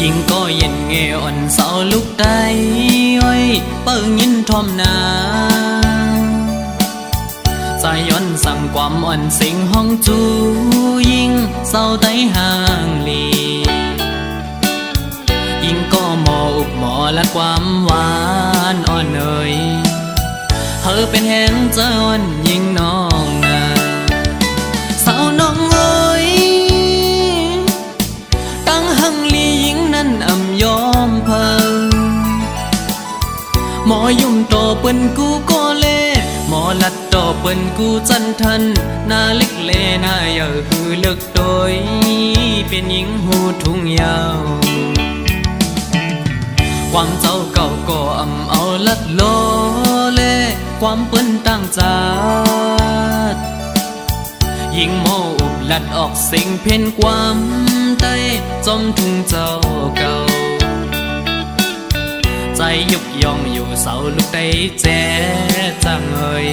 ยิงก็เย็นเงอ่อนเสาลุกได้ไว้เปิ้งยินทอมนาใจย้อนสั่งความอ่อนสิงห้องจูยิงเศร้าไต้ห่างลียิงก็หมออุบหมอและความหวานอ่อนเอ่ยเธอเป็นแหงเจ้าอ่อนยิงน้องนาเศร้าน้องเอ้ยตั้งหังลียิงนั้นอ่ำยอมเพอหมอยุ่มโตเปิ้นกูก็เล่หมอลัดโตเปิ้นกูจันทันหน้าเล็กเลหน้าเยอะคือเลิกโดยเป็นหญิงหูทุ่งยาวความเจ้าเก่าก็อ่ำเอาลัดโลเล่ความเปิ้นตั้งจัดยิงโมอุบลัดออกสิ่งเพ่นความใต้จมทุ่งเจ้าเก่าใจยุกยองอยู่เสาลูกได้แจ๊จังเอ่ย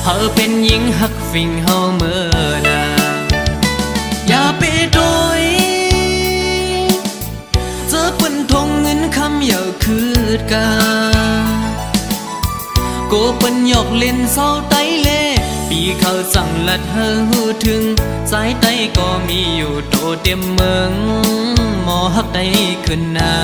เธอเป็นหญิงหักฟิงเฮาเมื่อนาอย่าไปโดยเจอเปิ้นทงเงินคำเยอะคืดกาโกเปิ้นหยอกเล่นเศร้าไต้เล่ปีเขาสั่งลัดเฮอหูถึงสายไต้ก็มีอยู่โตเต็มเมืองหมอหักได้ขึ้นนา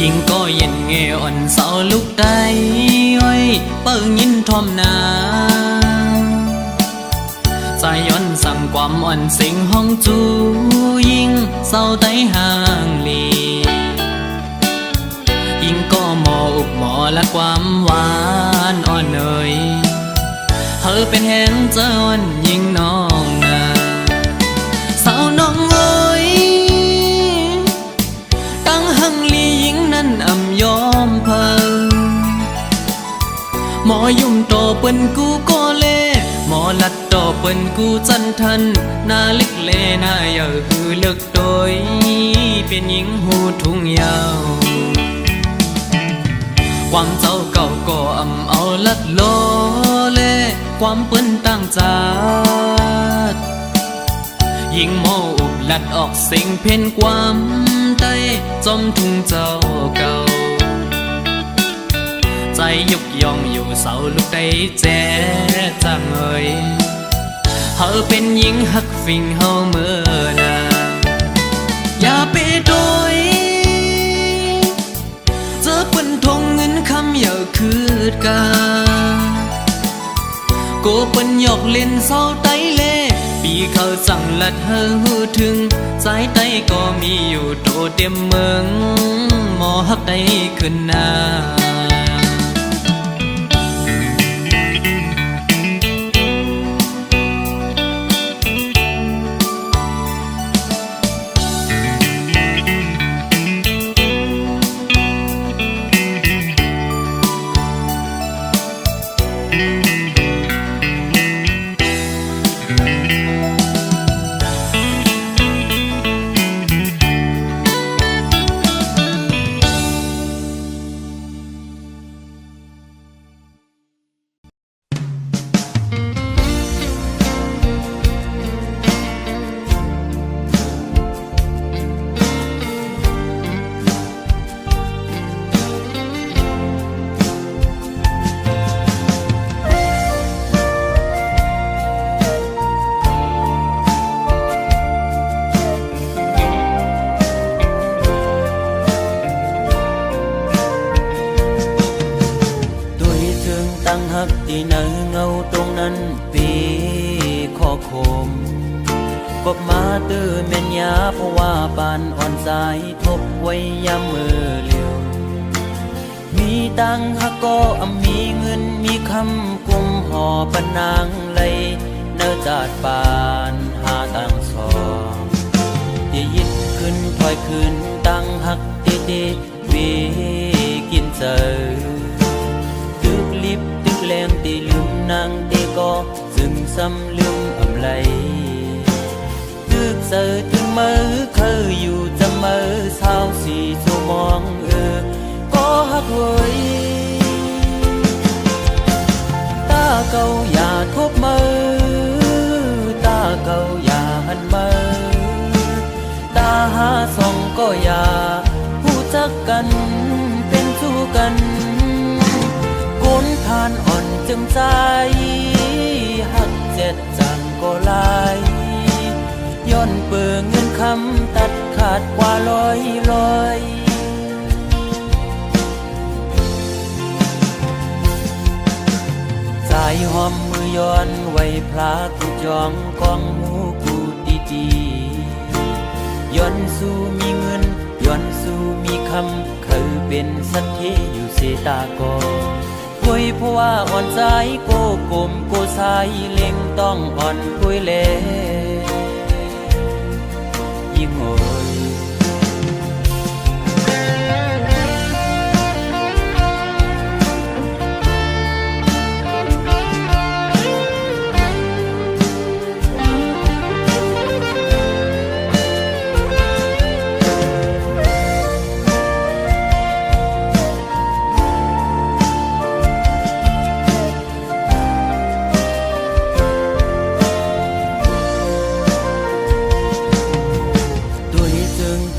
ยิงก็เย็นเงอ่อนเสาลุกได้ไว้เปิ้งยินทอมนาใจย้อนสั่งความอ่อนสิงห้องจูยิงเศร้าไต้ห่างลียิงก็หมออุบหมอและความหวานอ่อนเอ่ยเธอเป็นแหงเจ้าอ่อนยิงน้องนาสาวน้องเอ้ยตั้งหังลียิงนั้นอ่ำยอมเพอหมอยุ่มโตเปิ้นกูก็เล่หมอลัดโตเปิ้นกูจันทันหน้าเล็กเลหน้าเยอะคือเลิกโดยเป็นหญิงหูทุ่งยาวความเจ้าเก่าก็อ่ำเอาลัดโลเล่ความเปิ้นตั้งจัดยิงโมอุบลัดออกสิ่งเพ่นความใต้จมทุ่งเจ้าเก่าใจยุกยองอยู่เสาลูกได้แจ๊จังเอ่ยเธอเป็นหญิงหักฟิงเฮาเมื่อนาอย่าไปโดยเจอเปิ้นทงเงินคำเยอะคืดกาโกเปิ้นหยอกเล่นเศร้าไต้เล่ปีเขาสั่งลัดเฮอหูถึงสายไต้ก็มีอยู่โตเต็มเมืองหมอหักได้ขึ้นนา กบมาตื้อแม่นยาเพราะว่าปานอ่อนสายทบไว้ยามมือเลียวมีตังหักก็มีเงินมีคำกุมห่อปนางไหลเนื้อจาดปานหาตังสองตียิดขึ้นถอยขึ้นตังหักตีดีวีกินเจอตึกลิบตึกแรงตีลืมนางตีก็ซึมซ้ำลืมอำไลตึกเสือตึกมือเคยอยู่จะมือเศร้าสีชั่วมองก็หักเว้ยตาเก่าอย่าทบมือตาเก่าอย่าหันมือตาหาส่องก็อย่าผู้จักกันเป็นสู้กันก้นทานอ่อนจึงใจหักเจ็ดจังก็ลายย้อนเปิงเงินคำตัดขาดกว่าลอยสายหอมมือย้อนไว้พลากูจองกองหูกูดีย้อนสู้มีเงินย้อนสู้มีคำเคยเป็นสัตย์ที่อยู่เสตากอคุยเพราะว่าอ่อนใจโกกลมโกสายเล็งต้องอ่อนคุยเล่ยิ่งโอย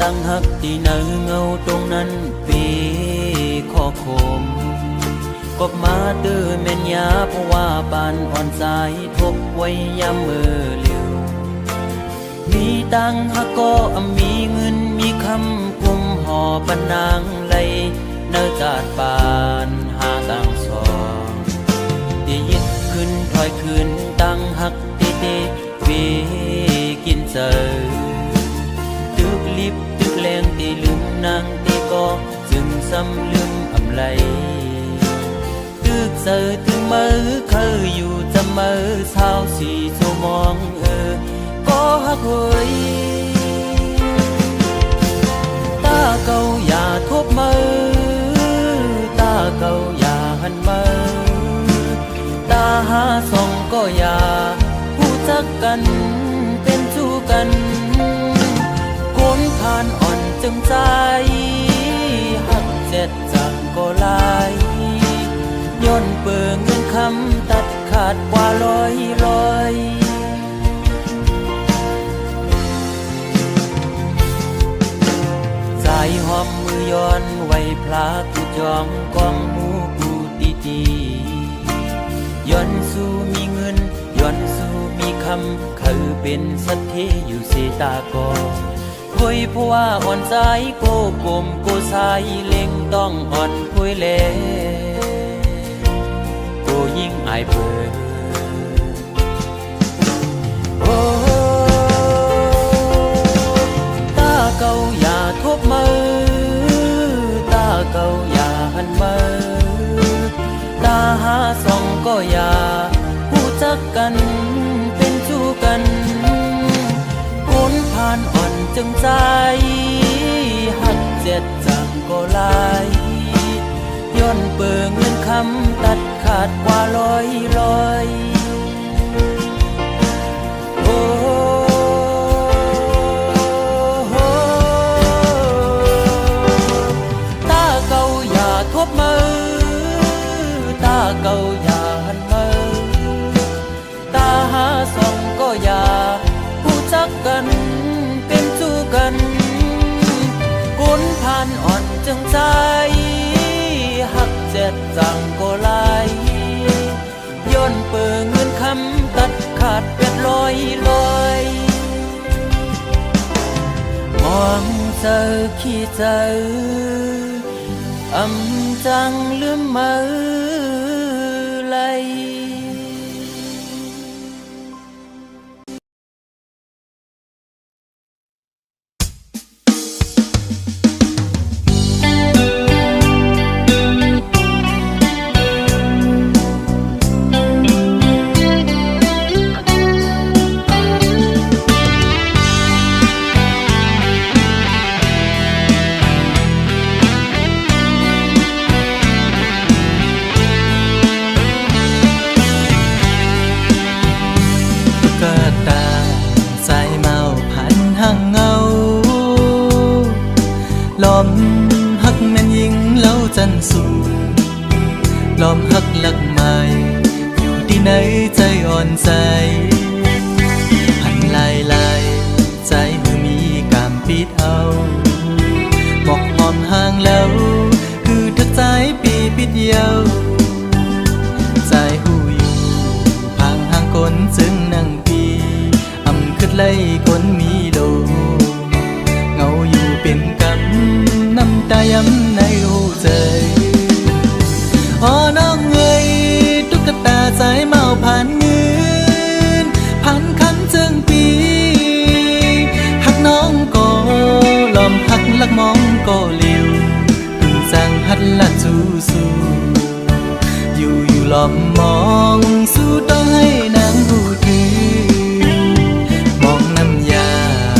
ตั้งหักที่เนื้อเงาตรงนั้นปีข้อคมกบมาตื้อแม่นยาเพราะว่าปานอ่อนสายทบไว้ยามมือเลียวมีตังหักก็มีเงินมีคำกุมห่อปนางไหลเนื้อจาดปานหาตังสองตียิดขึ้นถอยขึ้นตังหักตีตีวีกินเจอตึกลิบตึกแรงตีลืมนางตีก็จึงซ้ำลืมอำไลตึกเสือตึกมือเคยอยู่จะมือเศร้าสีชั่วมองก็หักเว้ยตาเก่าอย่าทบมือตาเก่าอย่าหันมือตาหาส่องก็อย่าผู้จักกันเป็นสู้กันก้นทานอ่อนจึงใจหักเจ็ดจังก็ลายย้อนเปิงเงินคำตัดขาดกว่าลอยสายหอมมือย้อนไว้พลากูจองกองหูกูดีย้อนสู้มีเงินย้อนสู้มีคำเคยเป็นสัตย์ที่อยู่เสตากอคุยเพราะว่าอ่อนใจโกกลมโกสายเล็งต้องอ่อนคุยเล่โกยิ่งอายเปิดโอ้ตาเก่าอย่าทบมือตาเก่าอย่าหันมือตาหาส่องก็อย่าผู้จักกันเป็นสู้กันก้นผ่านอ่อนจึงใจหักเจ็ดจังก็ลายย้อนเปิงเงินคำตัดขาดกว่าลอยโอ้ตาเก่าอย่าทบมือตาเก่าอย่าหันมือตาหาส่องก็อย่าผู้จักกันเป็นสู้กันก้นผ่านอ่อนจึงใจหักเจ็ดจังก็ลายย้อนเปิงเงินคำตัดขาดเป็นลอยมองเจอขี้เจอจังลืมมือไหล ล้อมหักหลักใหม่อยู่ที่ไหนใจอ่อนใจหันลายลายใจมือมีกามปิดเอาบอกหอมห่างแล้วคือทักใจปีปิดเยาใจหูอยู่ห่างห่างคนจึงนั่งปีอำคืดไล่คนมีโลเงาอยู่เป็นกำน้ำตาย้ำในหูใจอ๋อน้องเอ้ยตุ๊กตาใจเมาผ่านเงินผ่านคันจึงปีหักน้องก็ลอมหักลักมองก็เลี้ยวตึงจังหัดละจูสู้อยู่ลอมมองสู้ต้องให้นางหูถือมองน้ำยา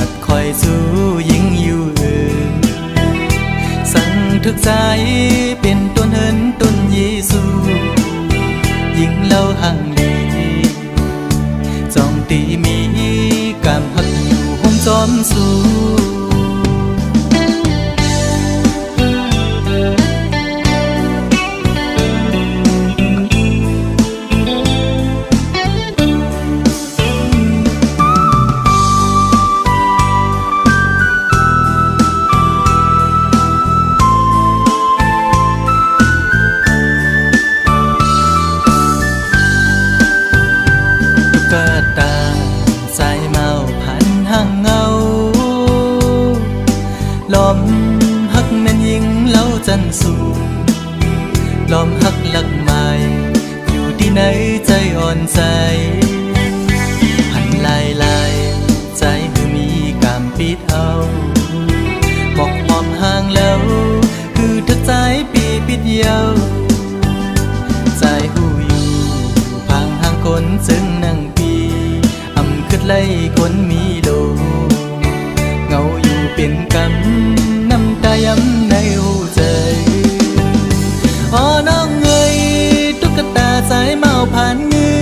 ดคอยสู้ยิ่งอยู่สั่งทึกใจเป็นต้นเหินต้นเยซูยิ่งเล่าห่างลีจองตีมีกามหักอยู่ห้องจอมสู้จันสูงล้อมหักหลักใหม่อยู่ที่ไหนใจอ่อนใจหันลายลายใจคือมีกามปิดเอาบอกหอมห่างแล้วคือทักใจปีปิดเยาใจหูอยู่พังห่างคนจึงนั่งปีอำคืดไล่คนมีโลเงาอยู่เป็นกำน้ำตาย้ำในหูใจอ๋อน้องเอ้ยตุ๊กตาใจเมาผ่านเงิ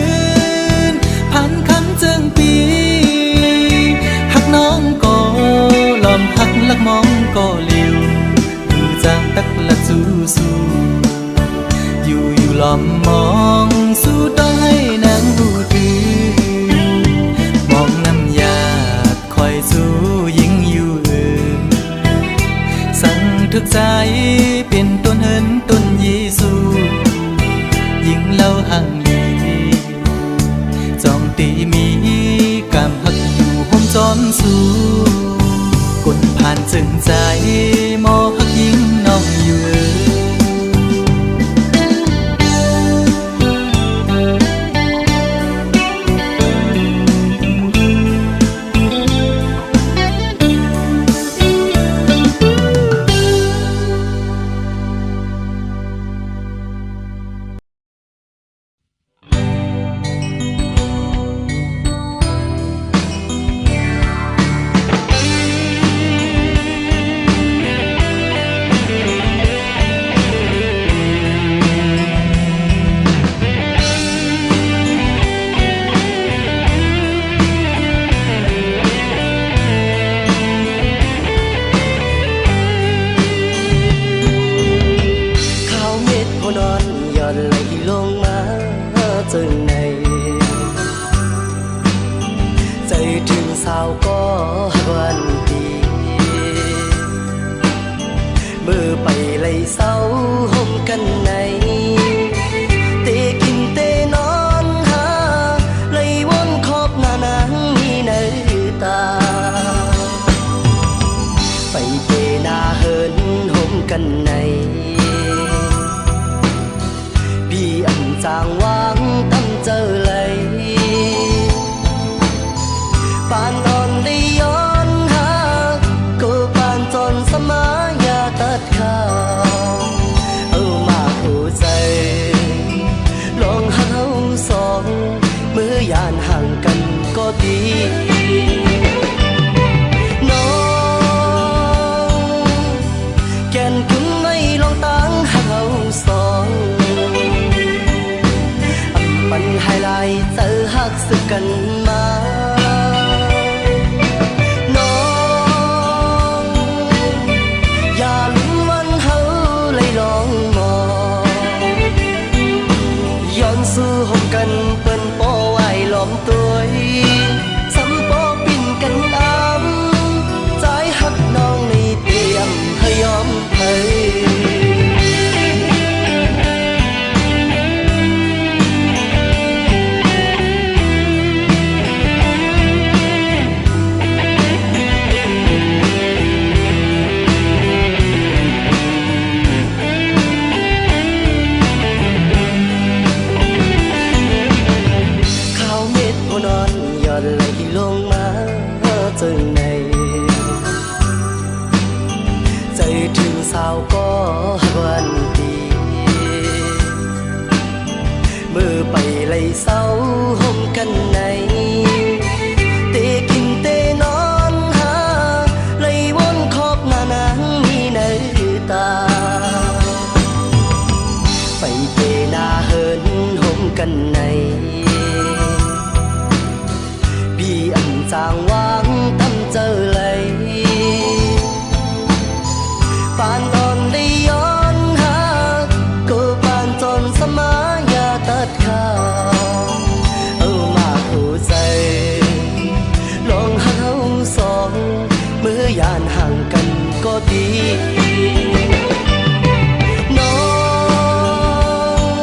นผ่านคันจึงปีหักน้องก็ลอมหักลักมองก็เลี้ยวดูจางตักละจูสู้อยู่ลอมมองสู้ต้องให้นางหูถือมองน้ำยาดคอยสู้ยิ่งอยู่สั่งทึกใจเป็นต้นเหินต้นเยซูยิ่งเล่าห่างลีจองตีมีกามหักอยู่ห้องจอมสู้กดผ่านจึงใจมอหักยิ่งน้องอยู่กันมาน้องอย่าลืมวันเฮาเลยลองมอง ลงมาจังไหนใจถึงสาวก็วันดีมือไปไล่เศร้าห่มกันในเตกินเตนอนหาไล่วนขอบหน้านางมีในตาไปเตนาเหินห่มกันในพี่อันจางวางตั้มเจอเลยปานตอนได้ย้อนหาก็ปานจนสมายาตัดขาเอามาหัวใจลองหาเราสองเมื่อยานห่างกันก็ดีน้อ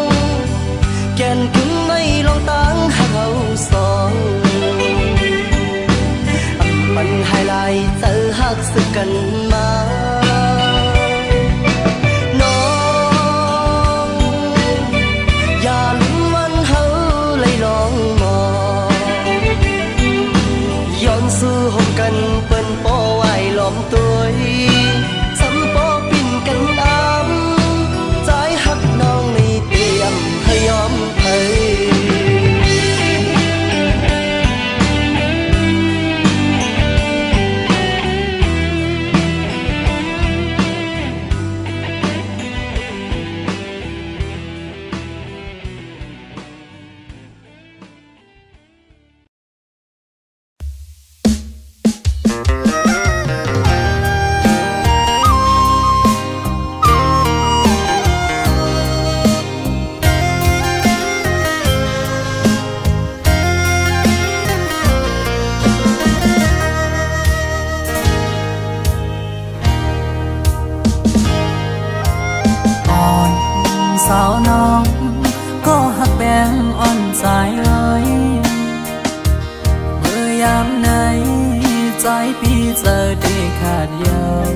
งแก่นขึ้นไม่ลองตั้งหาเราสองปันไฮไลท์เจอหักสึกกันมาน้องอย่าลืมวันเฮาเลยลองมองย้อนสู่ห่มกันเปิ้นปอไว้ล้อมตัวสำปอปิ่นกันอำใจหักน้องในเตรียมให้ยอมให้ สาวน้องก็หักแบงอ่อนใจเลยเมื่อยามไหนใจพี่เจอได้ขาดเยาว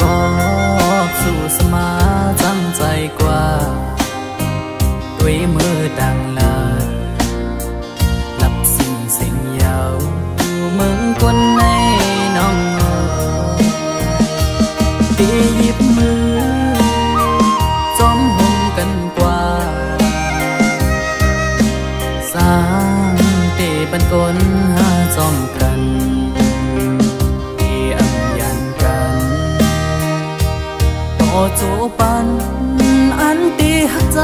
ก็สู่สมาจำใจกว่าด้วยมือดังลาหลับสิ่งเสียงยาวมึงคนในน้องตีหยิบมือจอมห่มกันกว่าสร้างเตบันกลหาจอมกันที่อัมยันกันต่อจูปันอันตีหักใจ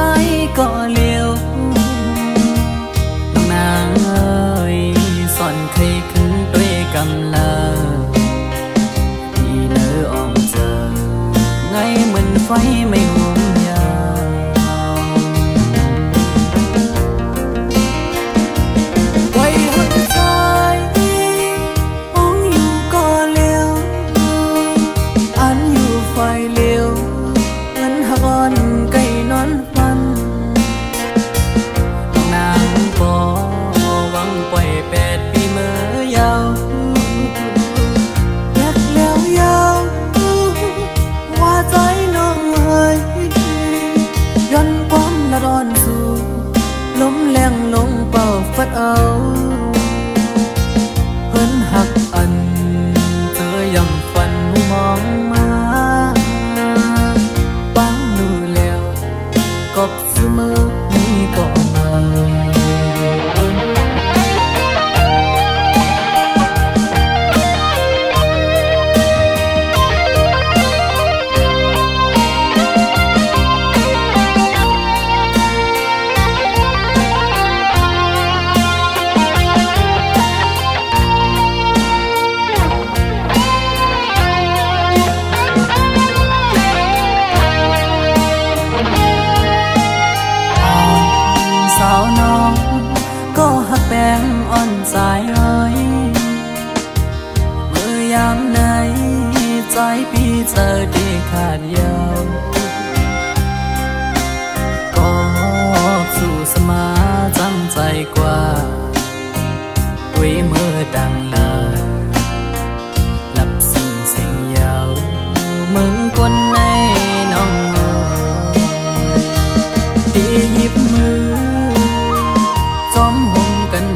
ก็เลี้ยวน้องนางเอ้ยสอนเคยขึ้นด้วยกำลังไงเหมือนไฟไม่ห่วงยาวไว้หัวใจมองอยู่ก็เลี้ยวอันอยู่ไฟเลี้ยวเหมือนหักอ่อนไก่นอนฟันนางปอหวังปล่อย8 ปีเมื่อยาวอยากแล้วยาวว่าใจน้องเอ้ยย้อนความละร้อนสู่ลมแรงลงเป่าฟัดเอาเพิ่นหักอันเธอยำฝันมองมาปังดูแล้วกบเสมอนี่ก็มาแบงอ่อนใจเอ้ยเมื่อยามไหนใจพี่เจอได้ขาดยาวก็สู่สมาจำใจกว่าด้วยมือดังลาหลับสิ่งเสียงยาวมึงคนในน้องตีหยิบมือจอมห่มกัน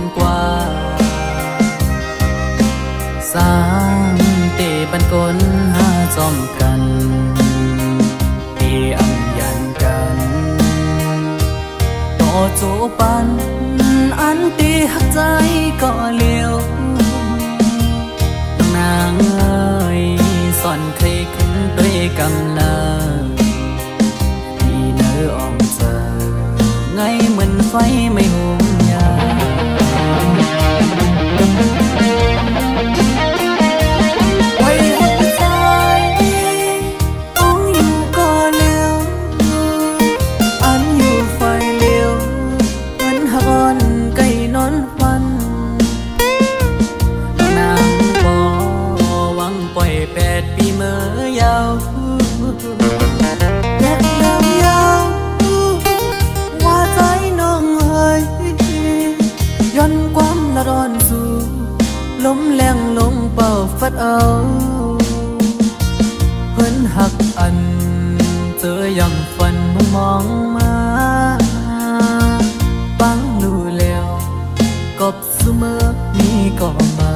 ก็เลี้ยวต้องนางเอ้ยสอนเคยขึ้นด้วยกำลังที่เนื้อออกเจอไงเหมือนไฟไม่หุมยาไว้หัวใจต้องอยู่ก็เลี้ยวอันอยู่ไฟเลี้ยวเหมือนหอนไก่นอนฟันนางบอหวังปล่อย8 ปีเมื่อยาวแดดดำยาวว่าใจน้องเอ้ยย้อนความละร้อนสู่ลมแรงลงเป่าฟัดเอาเพิ่นหักอันเจอยังฝันมองมาปังรู้แล้วกบเสมอนี้ก็มา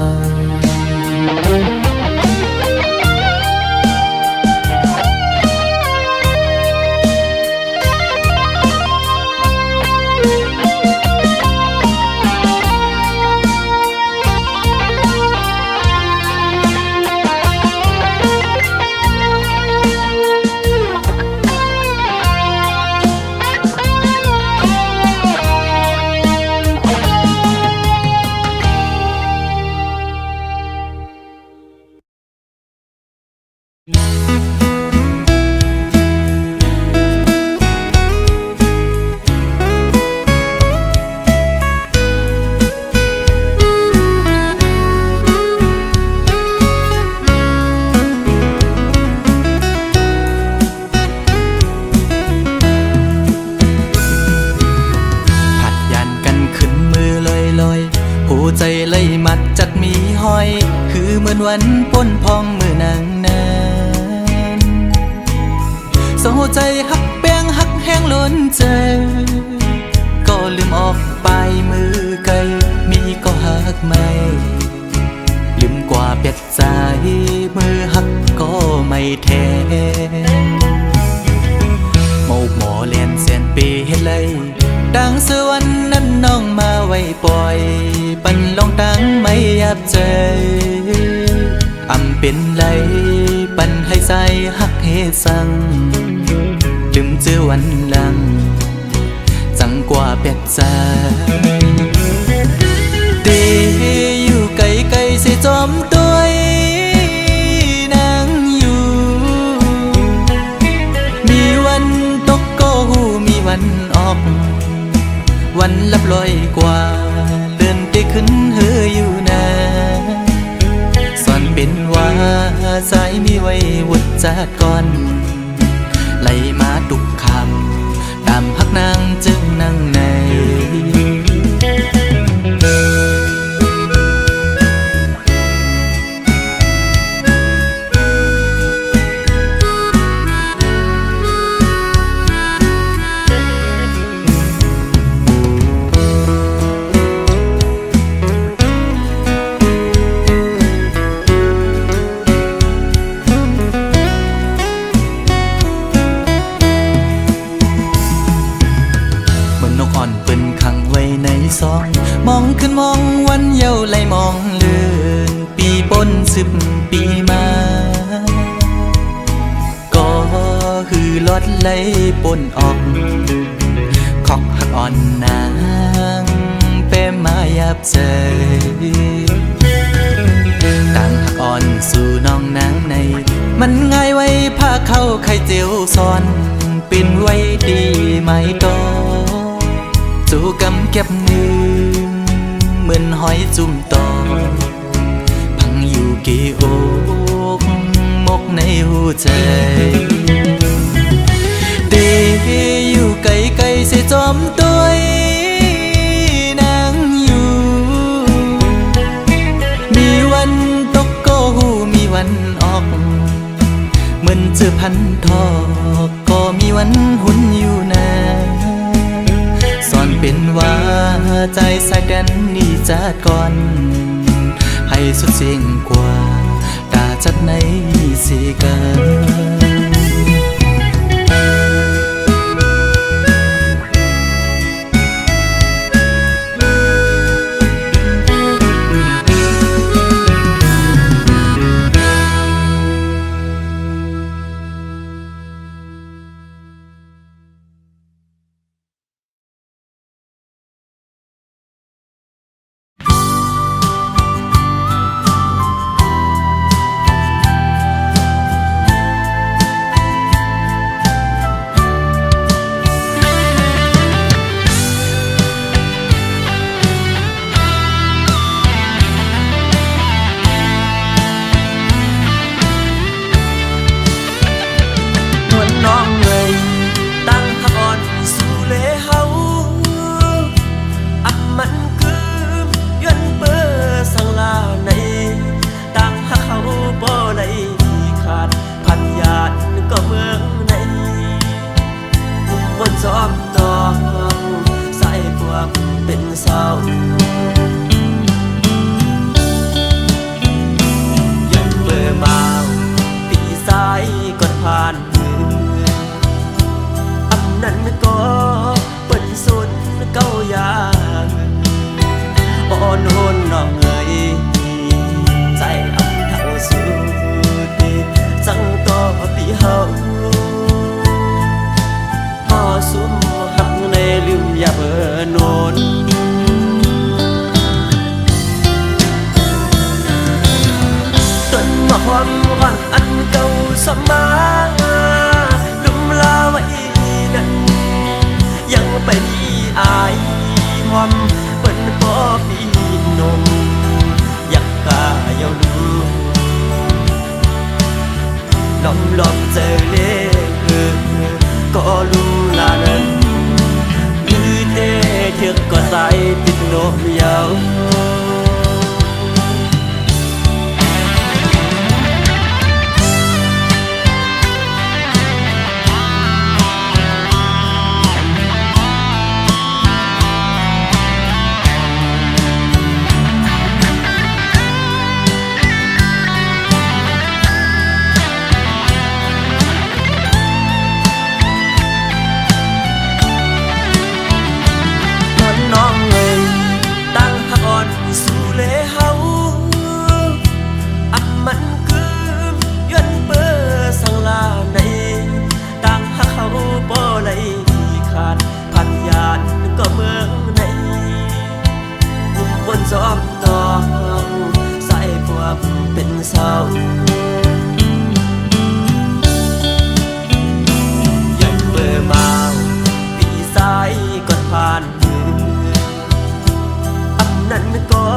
ใจเลยมัดจัดมีห้อยคือเหมือนวันป้นพองมือนางนั้นเศร้าใจหักแป้งหักแห้งล้นใจก็ลืมออกไปมือไกลมีก็หักไม่ลืมกว่าเปียดใจมือหักก็ไม่แทนโมกหมอเลียนเสียนปีเฮ็ดเลยดังสวรรค์นั้นน้องมาไว้ปล่อยปันลองตั้งไม่ยับใจอำเป็นไรปันให้ใส่หักให้สั่งลืมเจอวันหลังจังกว่าเปียกใจเดอยู่ไกลๆสิจอมตัวนางอยู่มีวันตกก็หูมีวันออกวันลับลอยกว่าเลื่อนไปขึ้นเฮออยู่นะสอนเป็นว่าสายมีไว้วุดจากก่อนไล่มาทุกคำตามพักนางจึงนั่งในมองขึ้นมองวันเยาว์ไหลมองเลื่อนปีปน10 ปีมาก็ฮือลดไหลปนออกขอกหักอ่อนนางเป้มายับใจต่างหักอ่อนสู่น้องนางในมันง่ายไว้ผ้าเข้าไข่เจียวซ้อนเป็นไว้ดีไหมต่อจูกำเก็บมือเหมือนหอยจุ่มต่อพังอยู่กี่อกมกในหัวใจเดอยู่ไกลๆเสียจอมตัวนางอยู่มีวันตกก็หูมีวันออกเหมือนเจอพันทอกก็มีวันหุ่นอยู่นะสอนเป็นว่าใจสายแดนนี่จัดก่อนให้สุดเสียงกว่าตาจัดในสีกัน เ ความหวังอันเก่าสมาลุมลาไว้นั้นยังไปอายความเป็นพ่อพี่นมอยากกาเยาลูน้องลองเจอเล่ก็รู้ลานั้นคือเตเถือกก็ใส่ติดโนมยาวสู่เลเฮาอับมันคือย้อนเบอร์สังลาในต่างหาเขาบ่ไหลขาดพันยานก็เมืองในกลุ่มบนซ้อมตองใส่พวกเป็นเศร้าย้อนเบอร์มาปีสายก่อนผ่านนั่นก็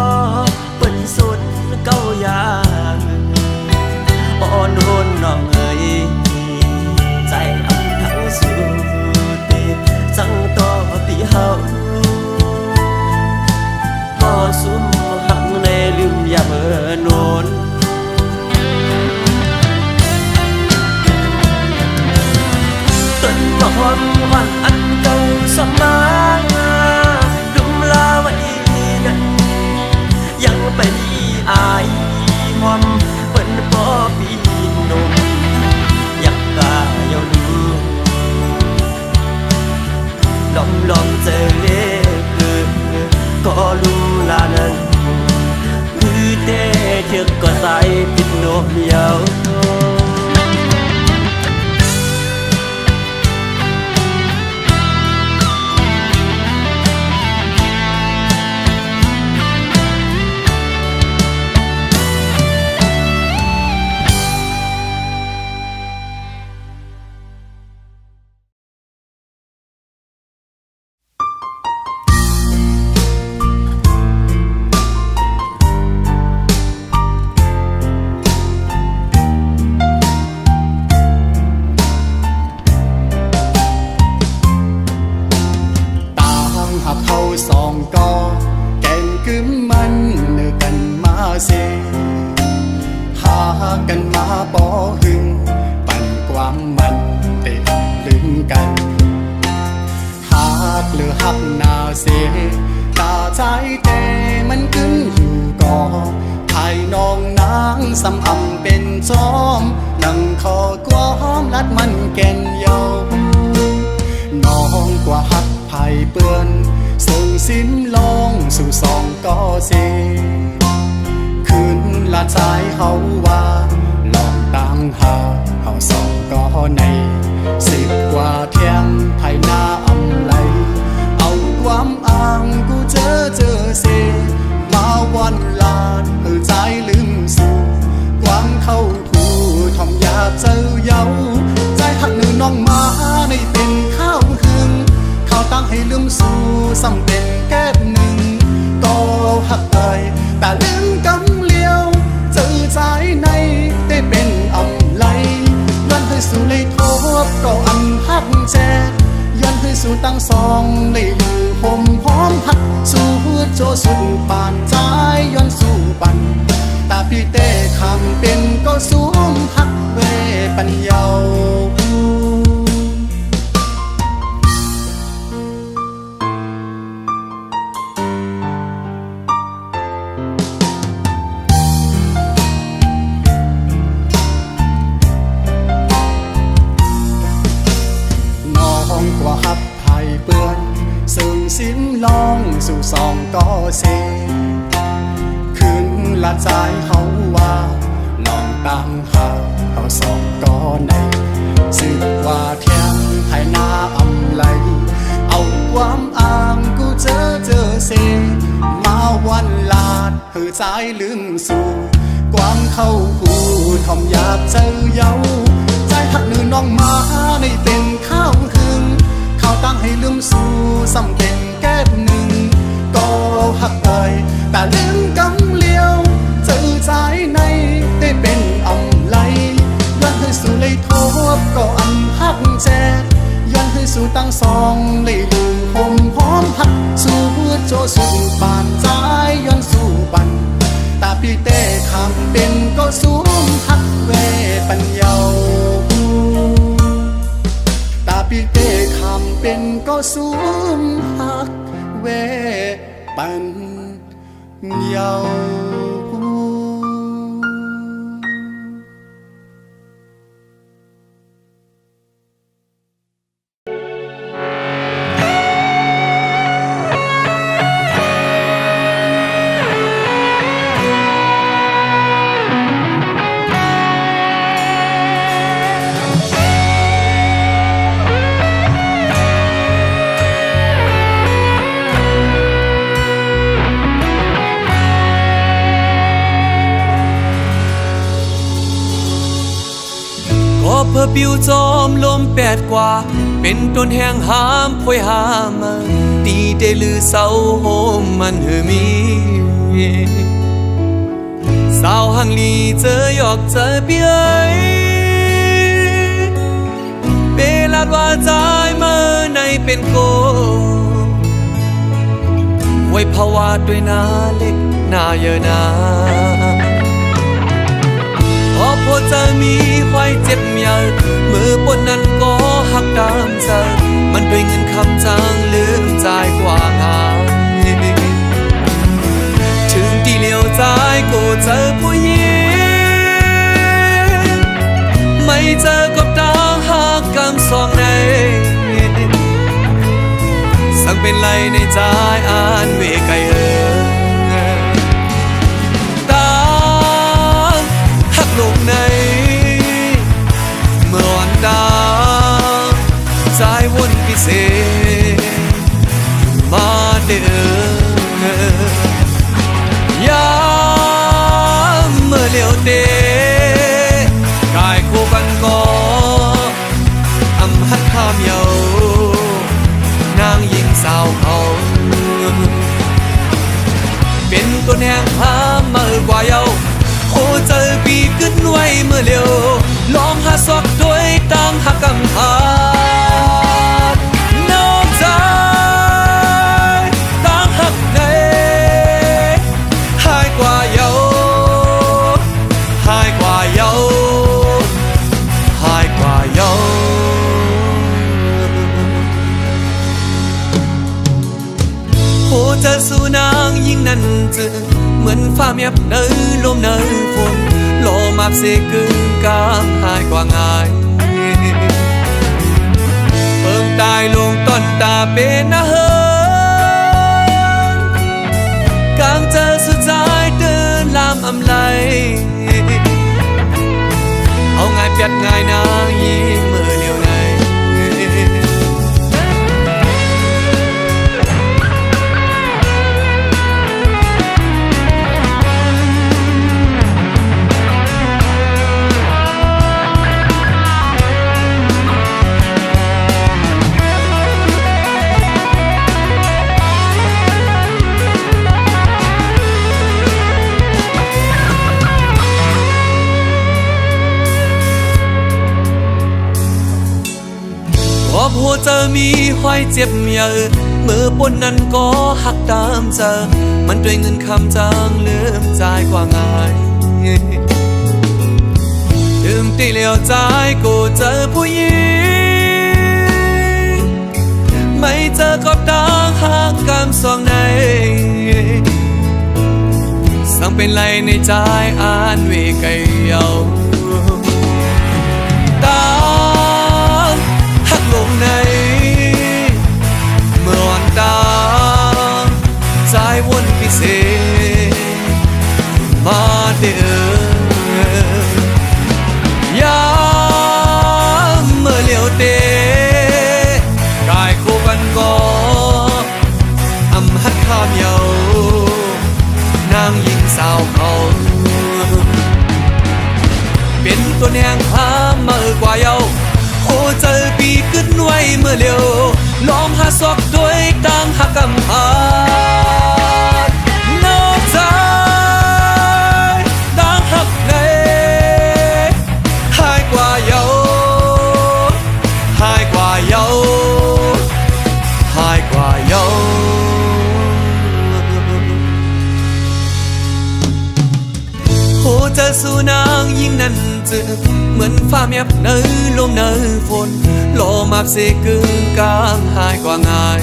เป็นสุดเก้ายางอ่อนโหนน้องเอ๋ยใจอับทั้งสุดจังต่อปีเฮาก็สุมหักในลืมอย่าเมื่อโนนต้นความหวังอันเก่าสมาลุมลาไว้ยังไปอายความเป็นพ่อพี่นมอยากกาเยาลูลองเจอเล่ก็รู้ลานั้นคือเตเถือกก็ใส่ติดโนมยาวสองก็แก่งกึมมันเนื้อกันมาเสหากันมาบ่หึงปั่นความมันเตะลึงกันหากหรือหักนาเสตาใจแต่มันขึ้นอยู่ก่อภายน้องนางสำอำเป็นจอมนั่งคอความลัดมันแก่นเยาน้องกว่าหักไผ่เปื้อนส่งสิ้นลงสู่สองก็เสคืนละใจเฮาว่าลองต่างหาเฮาสองก็ใน10 กว่าเที่ยงไทยหน้าอำไลเอาความอ้างกูเจอเสมาวันลาดเพื่อใจลืมสู่ความเข้าผู้ทอมอยากเจอเยาใจหักหนึ่งน้องมาในเป็นข้าวหึงเขาตั้งให้ลืมสู่ซ้ำเป็นแก้หนึ่งก็หักเอ่ยแต่ลืมกำเลี้ยวเจอใจในได้เป็นอำไลย้อนให้สู่เลยทบก็อันหักแจย้อนให้สู่ตั้งสองเลยอยู่ห่มพร้อมหักสู่โจสุดปานใจย้อนสู่ปันตาพี่เต้คำเป็นก็สูงหักเวปัญญากว่าหับไผ่เปื้อนซึ่งสิ้นลองสู่สองก็เสคืนละใจเขาว่าลองตามหาเขาสองก็ใน10 กว่าเที่ยงไทยหน้าอำไลเอาความอ้างกูเจอเสมาวันลาดเพื่อใจลืมสู่ ความเข้าคู่ทอมอยากเจอเยาใจหักนือน้องมาในเป็นข้าวหึงข้าวตั้งให้ลืมสู่สำเป็นแก้มหนึ่งก็หักเอ่ยแต่ลืมกำเลียวเจอใจในได้เป็นอำไลย้อนให้สู่เลยทบก็อันหักแจย้อนให้สู่ตั้งสองเลยลืมหมหอมหักสู่โจสู่บานใจย้อนสู่บันตาปีเต้คำเป็นก็สูงหักเวปัญญาตาปีเต้คำเป็นก็สูงหักเวปัญญาเพื่อปิวจอมลมแปดกว่าเป็นต้นแห่งหามพวยหามาตีได้ลือเศร้าโฮมมันเฮมีสาวหังลีเจอหยอกเจอเปียเปลาดว่าใจเมื่อในเป็นโกไว้ภาวะด้วยหน้าเล็กหน้าเยอะนาพอพอจะมีควายเจ็บใหญ่มือปนนั้นก็หักตามใจมันด้วยเงินคำจางลืมใจกว่างานถึงที่เลี้ยวใจก็เจอผู้หญิงไม่เจอกับตาหักกำสองในสั่งเป็นไรในใจอ่านเวไกเออลงในเมื่อวันดาใจวนพิเศษมาเดินยามเมื่อเลี้ยวเตะกายคู่กันก็อำหัดข้ามเยานางหญิงสาวเขาเป็นตัวแห่งหาเมื่อกว่าเยาโอ้เจอปีขึ้นไว้เมื่อเร็วลองหาซอกด้วยตั้งหักกำหานอกใจตั้งหักในหายกว่าเยาหายกว่าเยาหายกว่าเยาโอ้เจอสู่นางยิ่งนั้นจึงเหมือนฟ้าเมียบเนยลมเนยฝนโลมาบเสกึ่งกามหายกว่าง่ายเพิ่งตายลงต้นตาเป็นนะเฮินกลางเจอสุดใจเดินลามอำไลเอาง่ายเปียดง่ายนางยิ้มมือเลียวในหัวเจอมีห้อยเจ็บเยอะมือปนนั้นก็หักตามเจอมันด้วยเงินคำจางลืมใจกว่าง่ายลืมตีเหลียวใจก็เจอผู้หญิงไม่เจอกับตาหักกำสองในสั่งเป็นไรในใจอ่านเวไกเยาตาหักลงในเมื่อวันตาใจวนพิเศษมาเดินยามเมื่อเลี้ยวเตะกายคู่กันก็อำหัดข้ามเยานางหญิงสาวเขา เป็นตัวแนงหามาเออกว่าเยาโอ้เจอปีขึ้นไว้เมื่อเร็วล้อมหาศอกด้วยต่างหักกำพานอกใจต่างหักในหายกว่าเยาหายกว่าเยาหายกว่าเยาโหเจอสู่นางยิ่งนั้นจึงเหมือนฟ้าแมบเนยลมเนยฝนโลมากเสกึ่งกลางหายกว่าง่าย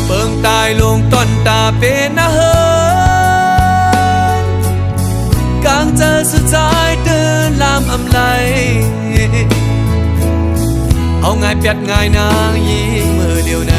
เปิงตายลงต้นตาเป็นนะเฮินกลางเจอสุดท้ายเดินลามอำไลเอาง่ายเปียดง่ายนางยิ่งมือเดียวใน